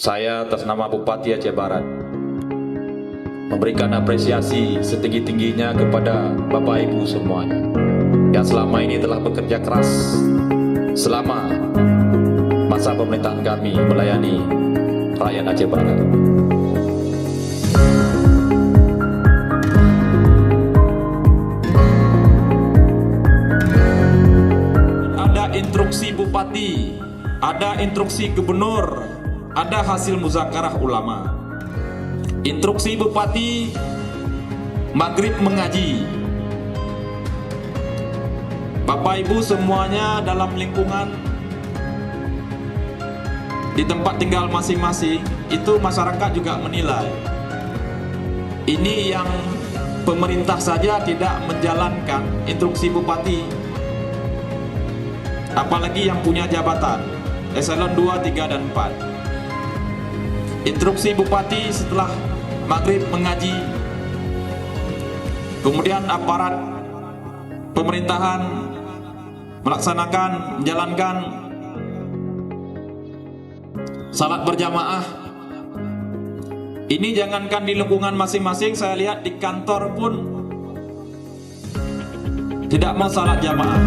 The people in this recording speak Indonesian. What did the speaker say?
Saya atas nama Bupati Aceh Barat memberikan apresiasi setinggi-tingginya kepada Bapak Ibu semuanya yang selama ini telah bekerja keras selama masa pemerintahan kami melayani rakyat Aceh Barat. Ada instruksi Bupati, ada instruksi Gubernur, ada hasil muzakarah ulama. Instruksi Bupati, maghrib mengaji. Bapak Ibu semuanya dalam lingkungan di tempat tinggal masing-masing, itu masyarakat juga menilai. Ini yang pemerintah saja tidak menjalankan instruksi Bupati, apalagi yang punya jabatan eselon 2, 3, dan 4. Instruksi Bupati setelah maghrib mengaji, kemudian aparat pemerintahan menjalankan salat berjamaah. Ini jangankan di lingkungan masing-masing, saya lihat di kantor pun tidak mau salat jamaah.